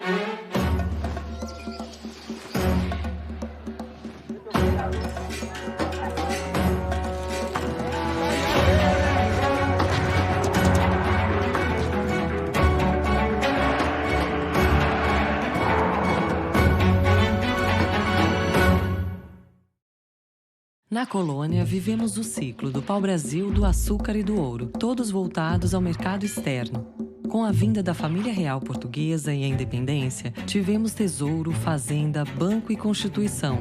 Na colônia, vivemos o ciclo do pau-brasil, do açúcar e do ouro, todos voltados ao mercado externo. Com a vinda da família real portuguesa e a independência, tivemos tesouro, fazenda, banco e constituição.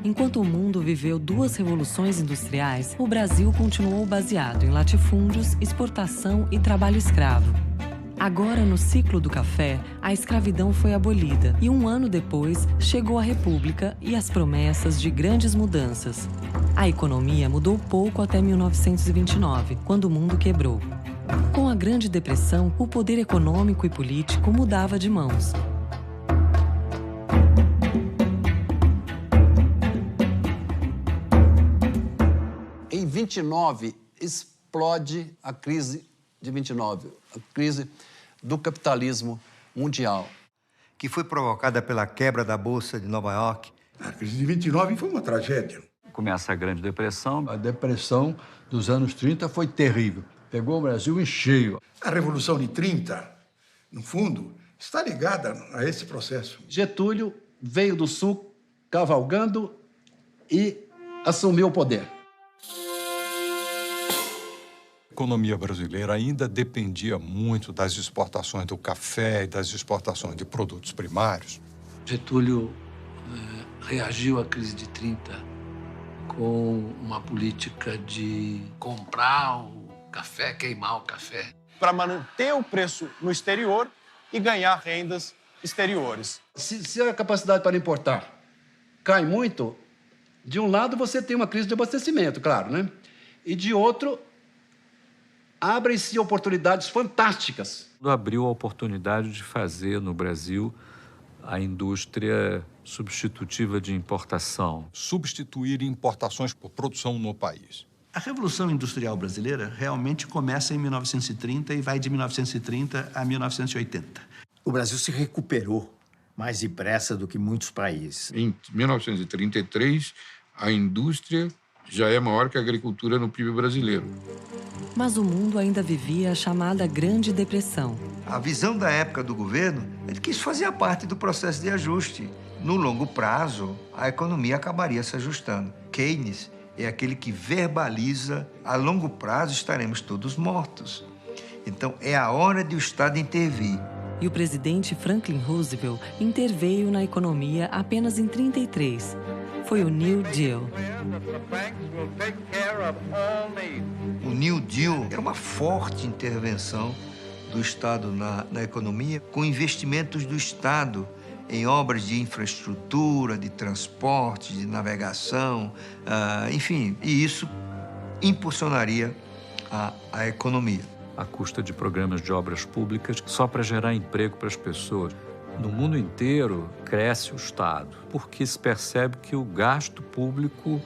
Enquanto o mundo viveu duas revoluções industriais, o Brasil continuou baseado em latifúndios, exportação e trabalho escravo. Agora, no ciclo do café, a escravidão foi abolida e 1 ano depois chegou a República e as promessas de grandes mudanças. A economia mudou pouco até 1929, quando o mundo quebrou. Com a Grande Depressão, o poder econômico e político mudava de mãos. Em 29, explode a crise de 29, a crise do capitalismo mundial. Que foi provocada pela quebra da Bolsa de Nova York. A crise de 29 foi uma tragédia. Começa a Grande Depressão. A depressão dos anos 30 foi terrível. Pegou o Brasil em cheio. A Revolução de 30, no fundo, está ligada a esse processo. Getúlio veio do Sul cavalgando e assumiu o poder. A economia brasileira ainda dependia muito das exportações do café e das exportações de produtos primários. Getúlio reagiu à crise de 30 com uma política de comprar o café, queimar o café. Para manter o preço no exterior e ganhar rendas exteriores. Se a capacidade para importar cai muito, de um lado você tem uma crise de abastecimento, claro, né? E de outro, abrem-se oportunidades fantásticas. Abriu a oportunidade de fazer no Brasil a indústria substitutiva de importação. Substituir importações por produção no país. A Revolução Industrial Brasileira realmente começa em 1930 e vai de 1930 a 1980. O Brasil se recuperou mais depressa do que muitos países. Em 1933, a indústria já é maior que a agricultura no PIB brasileiro. Mas o mundo ainda vivia a chamada Grande Depressão. A visão da época do governo é de que isso fazia parte do processo de ajuste. No longo prazo, a economia acabaria se ajustando. Keynes é aquele que verbaliza: a longo prazo estaremos todos mortos. Então, é a hora de o Estado intervir. E o presidente Franklin Roosevelt interveio na economia apenas em 33. Foi o New Deal. O New Deal era uma forte intervenção do Estado na economia, com investimentos do Estado em obras de infraestrutura, de transporte, de navegação, enfim, e isso impulsionaria a economia. À custa de programas de obras públicas só para gerar emprego para as pessoas. No mundo inteiro, cresce o Estado, porque se percebe que o gasto público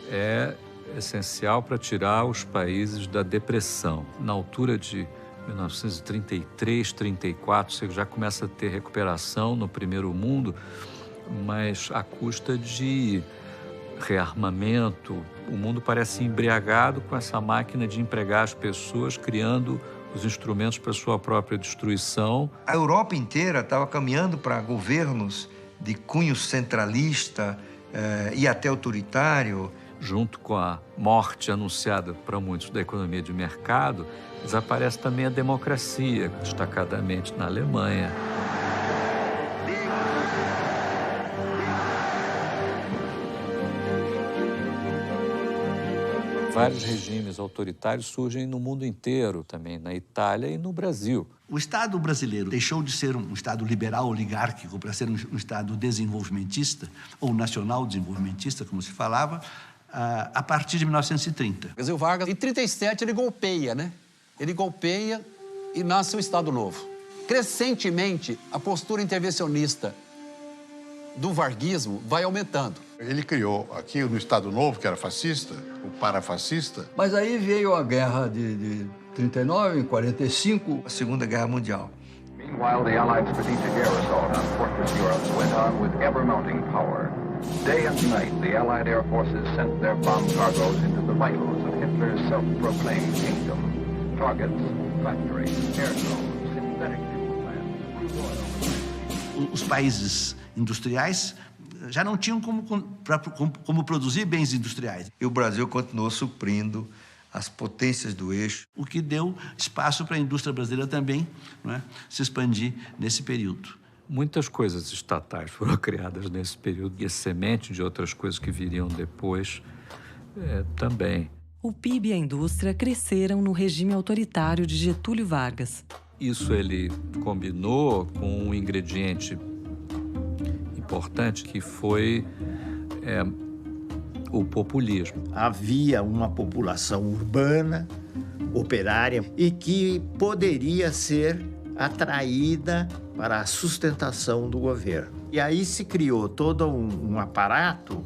é essencial para tirar os países da depressão. Na altura de 1933, 34, você já começa a ter recuperação no primeiro mundo, mas à custa de rearmamento. O mundo parece embriagado com essa máquina de empregar as pessoas, criando os instrumentos para sua própria destruição. A Europa inteira estava caminhando para governos de cunho centralista e até autoritário. Junto com a morte anunciada para muitos da economia de mercado, desaparece também a democracia, destacadamente na Alemanha. Vários regimes autoritários surgem no mundo inteiro, também na Itália e no Brasil. O Estado brasileiro deixou de ser um Estado liberal oligárquico para ser um Estado desenvolvimentista, ou nacional desenvolvimentista, como se falava, a partir de 1930. Quer dizer, o Vargas, em 37, ele golpeia, né? Ele golpeia e nasce o Estado Novo. Crescentemente, a postura intervencionista do varguismo vai aumentando. Ele criou aqui no Estado Novo, que era fascista, o parafascista. Mas aí veio a guerra de 39, em 45. A Segunda Guerra Mundial. While the Allied strategic air assault on Fortress Europe went on with ever-mounting power, day and night the Allied air forces sent their bomb cargoes into the vitals of Hitler's self-proclaimed kingdom. Targets, factories, airfields, synthetic fuel plants, crude oil. Os países industriais já não tinham como produzir bens industriais. E o Brasil continuou suprindo as potências do eixo. O que deu espaço para a indústria brasileira também, não é, se expandir nesse período. Muitas coisas estatais foram criadas nesse período e a semente de outras coisas que viriam depois também. O PIB e a indústria cresceram no regime autoritário de Getúlio Vargas. Isso ele combinou com um ingrediente importante que foi o populismo. Havia uma população urbana, operária, e que poderia ser atraída para a sustentação do governo. E aí se criou todo um aparato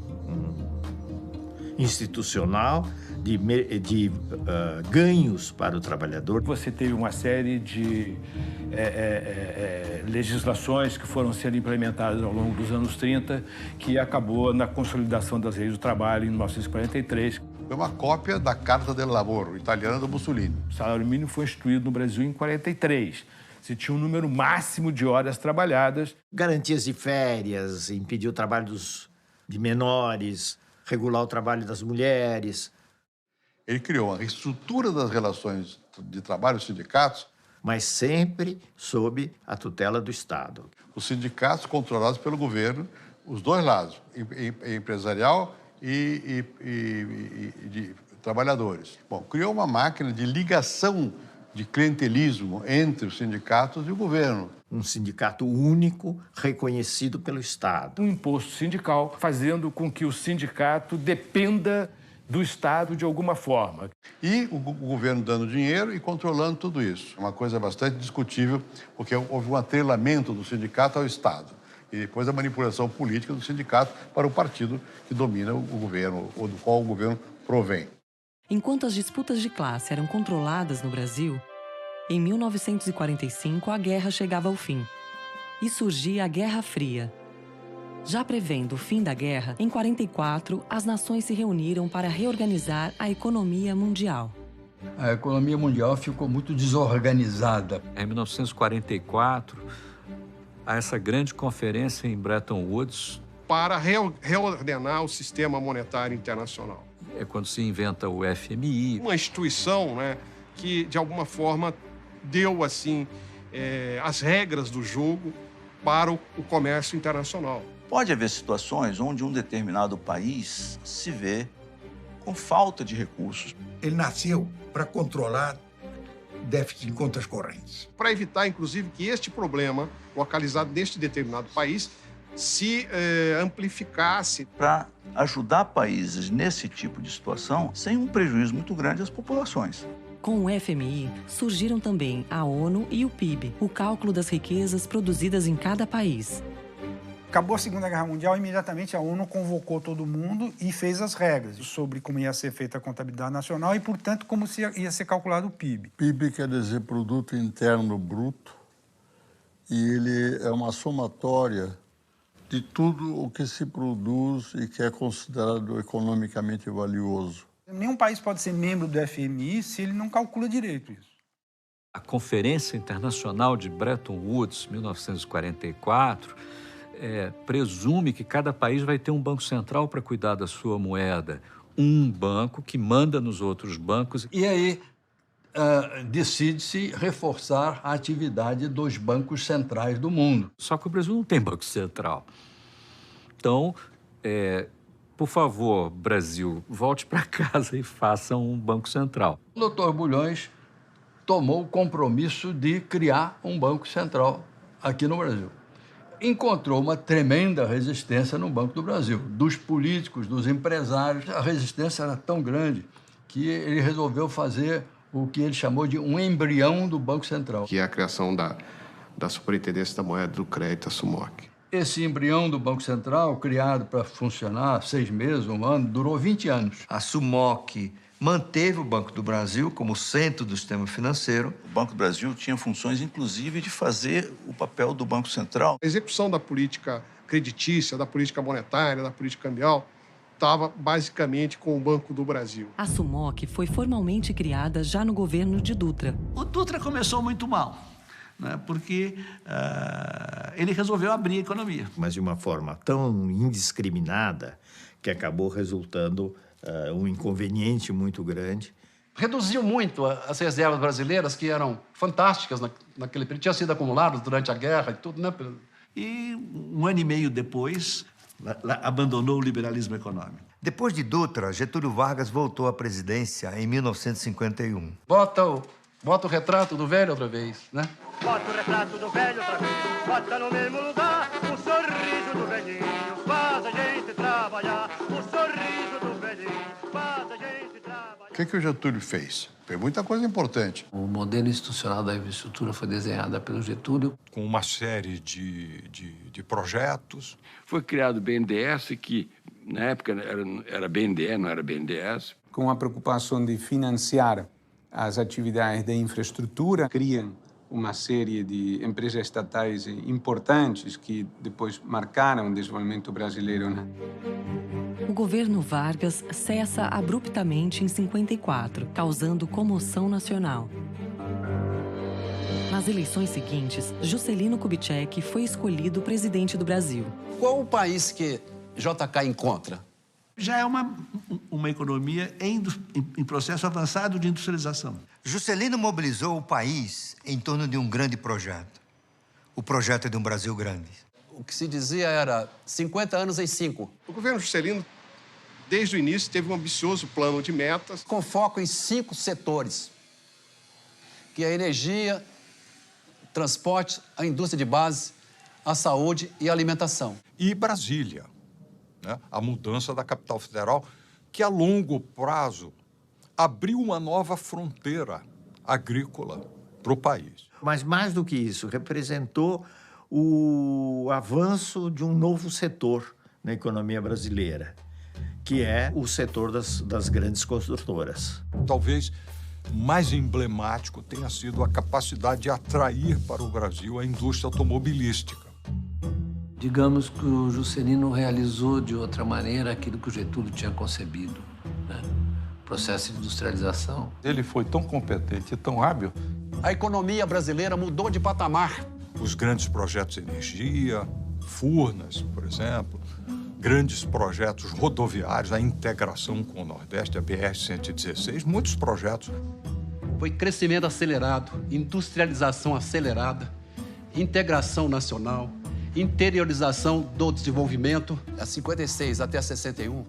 institucional de ganhos para o trabalhador. Você teve uma série de legislações que foram sendo implementadas ao longo dos anos 30, que acabou na consolidação das leis do trabalho em 1943. Foi uma cópia da Carta del Lavoro, italiana do Mussolini. O salário mínimo foi instituído no Brasil em 43. Se tinha um número máximo de horas trabalhadas. Garantias de férias, impedir o trabalho de menores, regular o trabalho das mulheres. Ele criou uma reestrutura das relações de trabalho e sindicatos, mas sempre sob a tutela do Estado. Os sindicatos controlados pelo governo, os dois lados, empresarial e de trabalhadores. Bom, criou uma máquina de ligação de clientelismo entre os sindicatos e o governo. Um sindicato único, reconhecido pelo Estado. Um imposto sindical fazendo com que o sindicato dependa do Estado de alguma forma. E o governo dando dinheiro e controlando tudo isso. Uma coisa bastante discutível, porque houve um atrelamento do sindicato ao Estado. E depois a manipulação política do sindicato para o partido que domina o governo, ou do qual o governo provém. Enquanto as disputas de classe eram controladas no Brasil, em 1945 a guerra chegava ao fim. E surgia a Guerra Fria. Já prevendo o fim da guerra, em 1944, as nações se reuniram para reorganizar a economia mundial. A economia mundial ficou muito desorganizada. Em 1944, há essa grande conferência em Bretton Woods para reordenar o sistema monetário internacional. É quando se inventa o FMI. Uma instituição, né, que, de alguma forma, deu assim as regras do jogo para o comércio internacional. Pode haver situações onde um determinado país se vê com falta de recursos. Ele nasceu para controlar déficit de contas correntes. Para evitar, inclusive, que este problema, localizado neste determinado país, se amplificasse. Para ajudar países nesse tipo de situação, sem um prejuízo muito grande às populações. Com o FMI, surgiram também a ONU e o PIB, o cálculo das riquezas produzidas em cada país. Acabou a Segunda Guerra Mundial, imediatamente a ONU convocou todo mundo e fez as regras sobre como ia ser feita a contabilidade nacional e, portanto, como ia ser calculado o PIB. PIB quer dizer Produto Interno Bruto, e ele é uma somatória de tudo o que se produz e que é considerado economicamente valioso. Nenhum país pode ser membro do FMI se ele não calcula direito isso. A Conferência Internacional de Bretton Woods, 1944, presume que cada país vai ter um banco central para cuidar da sua moeda. Um banco que manda nos outros bancos. E aí decide-se reforçar a atividade dos bancos centrais do mundo. Só que o Brasil não tem banco central. Então, por favor, Brasil, volte para casa e faça um banco central. O doutor Bulhões tomou o compromisso de criar um banco central aqui no Brasil. Encontrou uma tremenda resistência no Banco do Brasil, dos políticos, dos empresários. A resistência era tão grande que ele resolveu fazer o que ele chamou de um embrião do Banco Central. Que é a criação da Superintendência da Moeda do Crédito, a SUMOC. Esse embrião do Banco Central, criado para funcionar 6 meses, 1 ano, durou 20 anos. A SUMOC manteve o Banco do Brasil como centro do sistema financeiro. O Banco do Brasil tinha funções, inclusive, de fazer o papel do Banco Central. A execução da política creditícia, da política monetária, da política cambial, estava basicamente com o Banco do Brasil. A SUMOC foi formalmente criada já no governo de Dutra. O Dutra começou muito mal, né, porque ele resolveu abrir a economia. Mas de uma forma tão indiscriminada que acabou resultando um inconveniente muito grande. Reduziu muito as reservas brasileiras, que eram fantásticas naquele período, tinham sido acumuladas durante a guerra e tudo, né? E um ano e meio depois, abandonou o liberalismo econômico. Depois de Dutra, Getúlio Vargas voltou à presidência em 1951. Bota o retrato do velho outra vez, né? Bota o retrato do velho outra vez, bota no mesmo lugar o sorriso do velhinho, faz a gente trabalhar, o sorriso do velhinho, faz a gente trabalhar. O que o Getúlio fez? Fez muita coisa importante. O modelo institucional da infraestrutura foi desenhado pelo Getúlio. Com uma série de projetos. Foi criado o BNDES, que na época era BNDE, não era BNDES. Com a preocupação de financiar as atividades de infraestrutura, criam uma série de empresas estatais importantes que depois marcaram o desenvolvimento brasileiro, né? O governo Vargas cessa abruptamente em 54, causando comoção nacional. Nas eleições seguintes, Juscelino Kubitschek foi escolhido presidente do Brasil. Qual o país que JK encontra? Já é uma economia em processo avançado de industrialização. Juscelino mobilizou o país em torno de um grande projeto. O projeto de um Brasil grande. O que se dizia era 50 anos em 5. O governo Juscelino, desde o início, teve um ambicioso plano de metas. Com foco em 5 setores, que é a energia, transporte, a indústria de base, a saúde e a alimentação. E Brasília, né? A mudança da capital federal, que a longo prazo abriu uma nova fronteira agrícola para o país. Mas mais do que isso, representou o avanço de um novo setor na economia brasileira, que é o setor das grandes construtoras. Talvez mais emblemático tenha sido a capacidade de atrair para o Brasil a indústria automobilística. Digamos que o Juscelino realizou de outra maneira aquilo que o Getúlio tinha concebido, né? O processo de industrialização. Ele foi tão competente e tão hábil. A economia brasileira mudou de patamar. Os grandes projetos de energia, Furnas, por exemplo, grandes projetos rodoviários, a integração com o Nordeste, a BR-116, muitos projetos. Foi crescimento acelerado, industrialização acelerada, integração nacional, interiorização do desenvolvimento. A 56 até 61,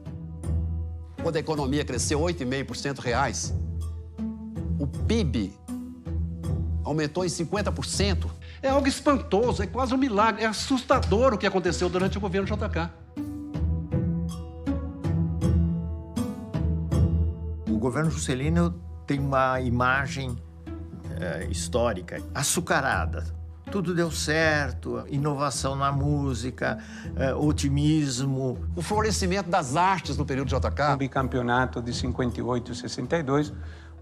quando a economia cresceu 8,5% reais, o PIB aumentou em 50%. É algo espantoso, é quase um milagre, é assustador o que aconteceu durante o governo JK. O governo Juscelino tem uma imagem histórica açucarada. Tudo deu certo, inovação na música, otimismo. O florescimento das artes no período JK. O bicampeonato de 58 e 62,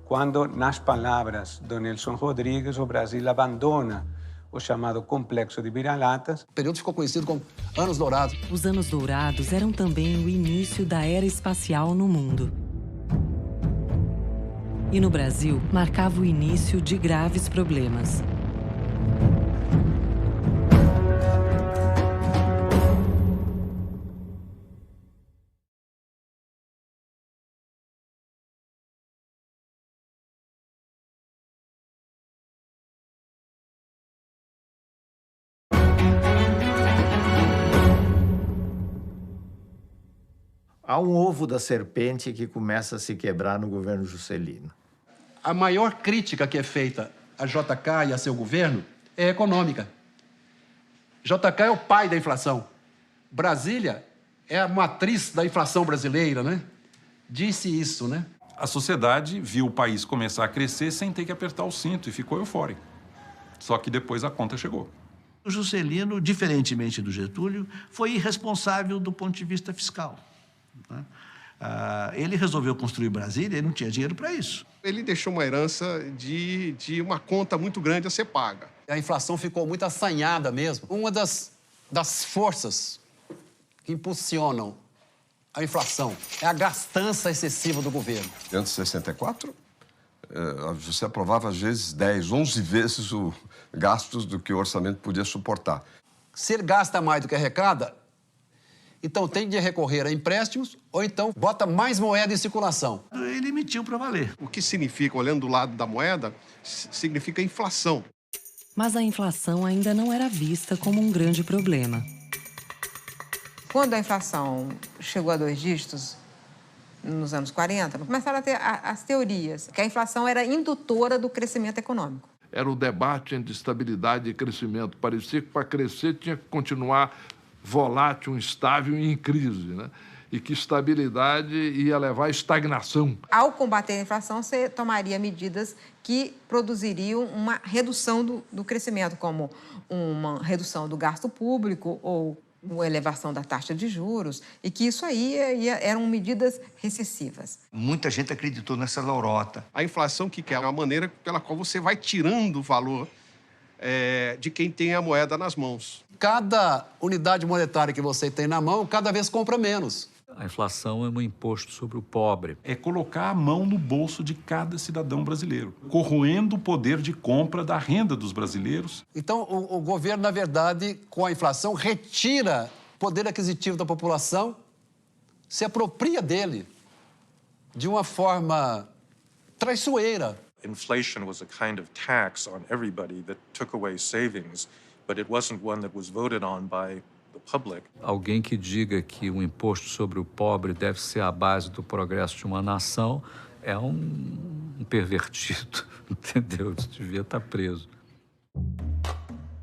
quando, nas palavras de Nelson Rodrigues, o Brasil abandona o chamado Complexo de Vira-Latas. O período ficou conhecido como Anos Dourados. Os Anos Dourados eram também o início da era espacial no mundo. E no Brasil, marcava o início de graves problemas. Há um ovo da serpente que começa a se quebrar no governo Juscelino. A maior crítica que é feita a JK e a seu governo é econômica. JK é o pai da inflação. Brasília é a matriz da inflação brasileira, né? Disse isso, né? A sociedade viu o país começar a crescer sem ter que apertar o cinto e ficou eufórico. Só que depois a conta chegou. O Juscelino, diferentemente do Getúlio, foi irresponsável do ponto de vista fiscal. Ele resolveu construir Brasília e não tinha dinheiro para isso. Ele deixou uma herança de uma conta muito grande a ser paga. A inflação ficou muito assanhada mesmo. Uma das forças que impulsionam a inflação é a gastança excessiva do governo. Antes de 64, você aprovava às vezes 10, 11 vezes os gastos do que o orçamento podia suportar. Se ele gasta mais do que arrecada, então tem de recorrer a empréstimos ou então bota mais moeda em circulação. Ele emitiu para valer. O que significa, olhando do lado da moeda, significa inflação. Mas a inflação ainda não era vista como um grande problema. Quando a inflação chegou a 2 dígitos, nos anos 40, começaram a ter as teorias que a inflação era indutora do crescimento econômico. Era o debate entre estabilidade e crescimento. Parecia que para crescer tinha que continuar volátil, instável e em crise, né? E que estabilidade ia levar à estagnação. Ao combater a inflação, você tomaria medidas que produziriam uma redução do crescimento, como uma redução do gasto público ou uma elevação da taxa de juros, e que isso aí eram medidas recessivas. Muita gente acreditou nessa lorota. A inflação, que é uma maneira pela qual você vai tirando o valor de quem tem a moeda nas mãos. Cada unidade monetária que você tem na mão, cada vez compra menos. A inflação é um imposto sobre o pobre. É colocar a mão no bolso de cada cidadão brasileiro, corroendo o poder de compra da renda dos brasileiros. Então, o governo, na verdade, com a inflação, retira o poder aquisitivo da população, se apropria dele de uma forma traiçoeira. Inflation was a kind of tax on everybody that took away savings, but it wasn't one that was voted on by the public. Alguém que diga que o imposto sobre o pobre deve ser a base do progresso de uma nação é um pervertido, entendeu? Devia estar preso.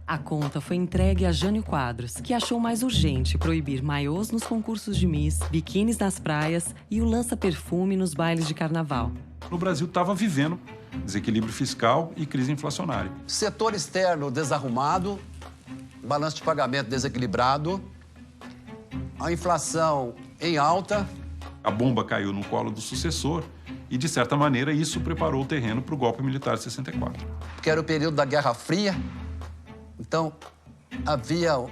A conta foi entregue a Jânio Quadros, que achou mais urgente proibir maiôs nos concursos de Miss, biquínis nas praias e o lança-perfume nos bailes de carnaval. O Brasil estava vivendo desequilíbrio fiscal e crise inflacionária. Setor externo desarrumado, balanço de pagamento desequilibrado, a inflação em alta. A bomba caiu no colo do sucessor e, de certa maneira, isso preparou o terreno para o golpe militar de 64. Que era o período da Guerra Fria. Então, havia o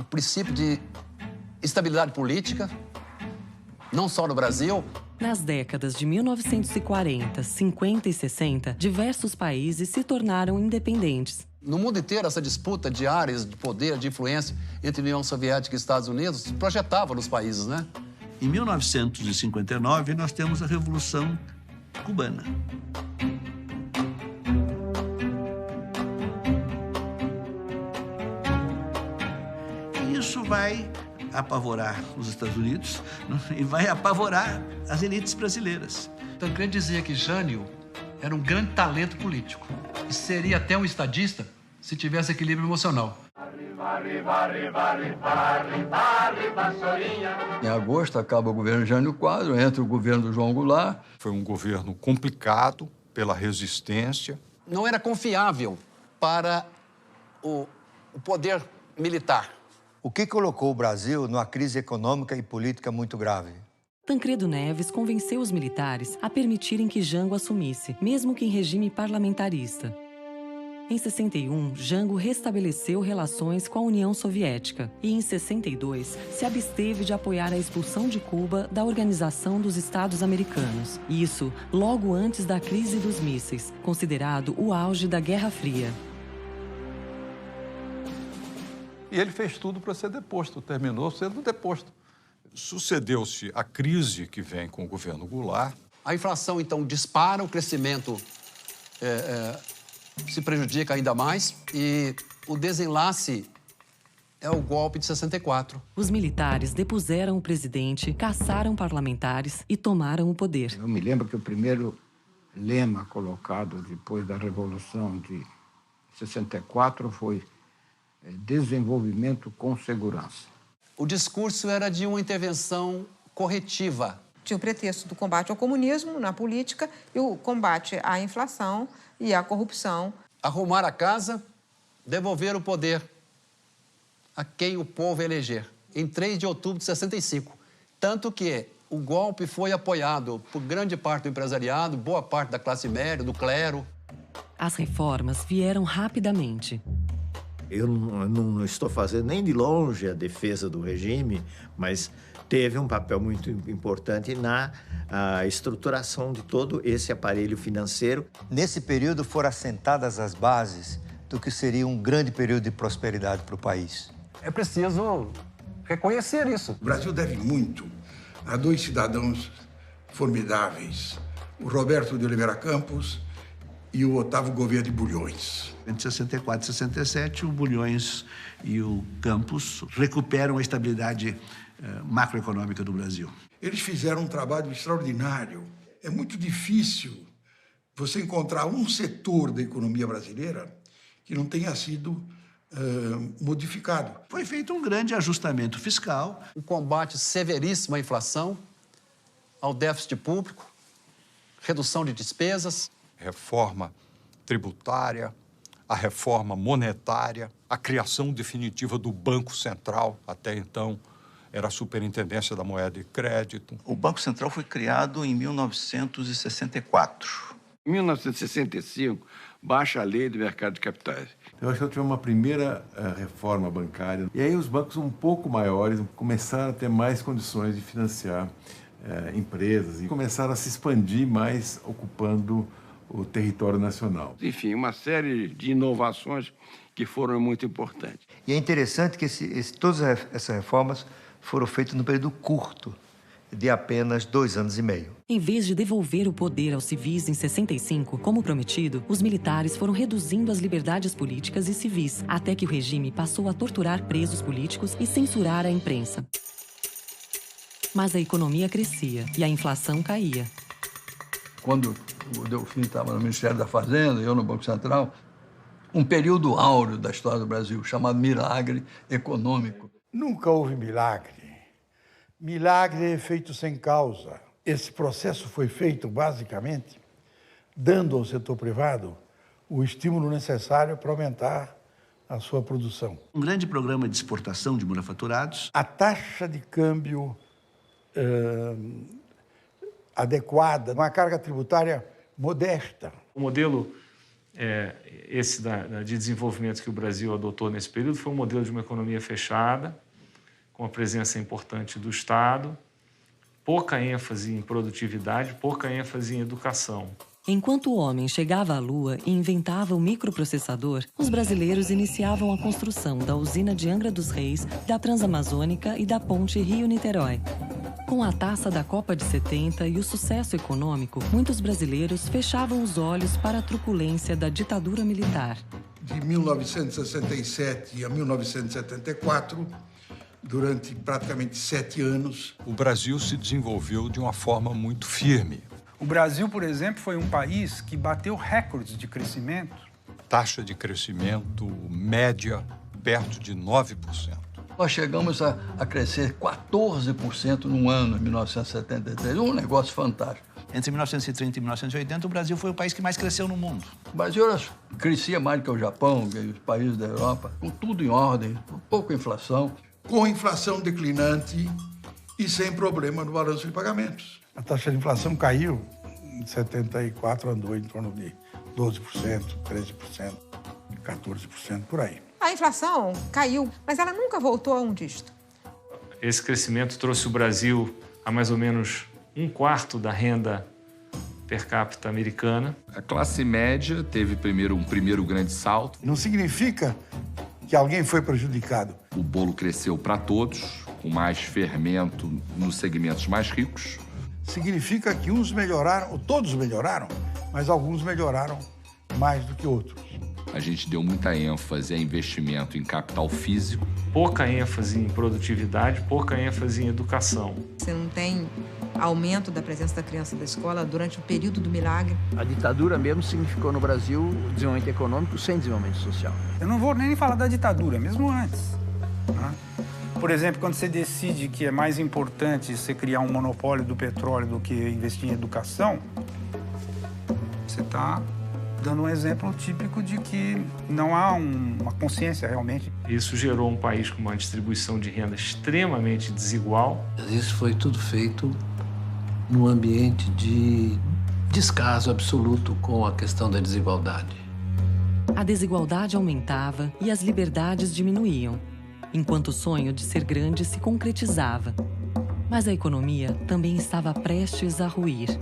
princípio de estabilidade política, não só no Brasil. Nas décadas de 1940, 50 e 60, diversos países se tornaram independentes. No mundo inteiro, essa disputa de áreas de poder, de influência entre União Soviética e Estados Unidos se projetava nos países, né? Em 1959, nós temos a Revolução Cubana. Isso vai apavorar os Estados Unidos e vai apavorar as elites brasileiras. Tancredo dizia que Jânio era um grande talento político e seria até um estadista se tivesse equilíbrio emocional. Em agosto acaba o governo Jânio Quadros, entra o governo do João Goulart. Foi um governo complicado pela resistência. Não era confiável para o poder militar. O que colocou o Brasil numa crise econômica e política muito grave? Tancredo Neves convenceu os militares a permitirem que Jango assumisse, mesmo que em regime parlamentarista. Em 61, Jango restabeleceu relações com a União Soviética e, em 62, se absteve de apoiar a expulsão de Cuba da Organização dos Estados Americanos. Isso logo antes da crise dos mísseis, considerado o auge da Guerra Fria. E ele fez tudo para ser deposto, terminou sendo deposto. Sucedeu-se a crise que vem com o governo Goulart. A inflação, então, dispara, o crescimento se prejudica ainda mais e o desenlace é o golpe de 64. Os militares depuseram o presidente, caçaram parlamentares e tomaram o poder. Eu me lembro que o primeiro lema colocado depois da Revolução de 64 foi desenvolvimento com segurança. O discurso era de uma intervenção corretiva. Tinha o pretexto do combate ao comunismo na política e o combate à inflação e à corrupção. Arrumar a casa, devolver o poder a quem o povo eleger, em 3 de outubro de 65. Tanto que O golpe foi apoiado por grande parte do empresariado, boa parte da classe média, do clero. As reformas vieram rapidamente. Eu não estou fazendo nem de longe a defesa do regime, mas teve um papel muito importante na estruturação de todo esse aparelho financeiro. Nesse período foram assentadas as bases do que seria um grande período de prosperidade para o país. É preciso reconhecer isso. O Brasil deve muito a dois cidadãos formidáveis, o Roberto de Oliveira Campos e o Otávio Gouveia de Bulhões. Entre 64 e 67, o Bulhões e o Campos recuperam a estabilidade macroeconômica do Brasil. Eles fizeram um trabalho extraordinário. É muito difícil você encontrar um setor da economia brasileira que não tenha sido modificado. Foi feito um grande ajustamento fiscal. Um combate severíssimo à inflação, ao déficit público, redução de despesas. Reforma tributária, a reforma monetária, a criação definitiva do Banco Central, até então era a Superintendência da Moeda e Crédito. O Banco Central foi criado em 1964. Em 1965, baixa a lei do mercado de capitais. Eu acho que tivemos uma primeira reforma bancária. E aí os bancos um pouco maiores começaram a ter mais condições de financiar empresas e começaram a se expandir mais, ocupando o território nacional. Enfim, uma série de inovações que foram muito importantes. E é interessante que todas essas reformas foram feitas num período curto, de apenas 2 anos e meio. Em vez de devolver o poder aos civis em 65, como prometido, os militares foram reduzindo as liberdades políticas e civis, até que o regime passou a torturar presos políticos e censurar a imprensa. Mas a economia crescia e a inflação caía. Quando o Delfim estava no Ministério da Fazenda, eu no Banco Central, um período áureo da história do Brasil, chamado milagre econômico. Nunca houve milagre. Milagre é feito sem causa. Esse processo foi feito, basicamente, dando ao setor privado o estímulo necessário para aumentar a sua produção. Um grande programa de exportação de manufaturados. A taxa de câmbio adequada, uma carga tributária modesta. O modelo esse de desenvolvimento que o Brasil adotou nesse período foi um modelo de uma economia fechada, com a presença importante do Estado, pouca ênfase em produtividade, pouca ênfase em educação. Enquanto o homem chegava à Lua e inventava o microprocessador, os brasileiros iniciavam a construção da usina de Angra dos Reis, da Transamazônica e da ponte Rio-Niterói. Com a taça da Copa de 70 e o sucesso econômico, muitos brasileiros fechavam os olhos para a truculência da ditadura militar. De 1967 a 1974, durante praticamente 7 anos, o Brasil se desenvolveu de uma forma muito firme. O Brasil, por exemplo, foi um país que bateu recordes de crescimento. Taxa de crescimento média perto de 9%. Nós chegamos a crescer 14% num ano, em 1973. Um negócio fantástico. Entre 1930 e 1980, o Brasil foi o país que mais cresceu no mundo. O Brasil crescia mais do que o Japão, que os países da Europa, com tudo em ordem, com pouca inflação. Com inflação declinante e sem problema no balanço de pagamentos. A taxa de inflação caiu, em 74 andou em torno de 12%, 13%, 14%, por aí. A inflação caiu, mas ela nunca voltou a um dígito. Esse crescimento trouxe o Brasil a mais ou menos 1/4 da renda per capita americana. A classe média teve um primeiro grande salto. Não significa que alguém foi prejudicado. O bolo cresceu para todos, com mais fermento nos segmentos mais ricos. Significa que uns melhoraram, ou todos melhoraram, mas alguns melhoraram mais do que outros. A gente deu muita ênfase a investimento em capital físico. Pouca ênfase em produtividade, pouca ênfase em educação. Você não tem aumento da presença da criança da escola durante o período do milagre. A ditadura mesmo significou no Brasil desenvolvimento econômico sem desenvolvimento social. Eu não vou nem falar da ditadura, mesmo antes. Né? Por exemplo, quando você decide que é mais importante você criar um monopólio do petróleo do que investir em educação, você está dando um exemplo típico de que não há uma consciência realmente. Isso gerou um país com uma distribuição de renda extremamente desigual. Isso foi tudo feito num ambiente de descaso absoluto com a questão da desigualdade. A desigualdade aumentava e as liberdades diminuíam, enquanto o sonho de ser grande se concretizava. Mas a economia também estava prestes a ruir.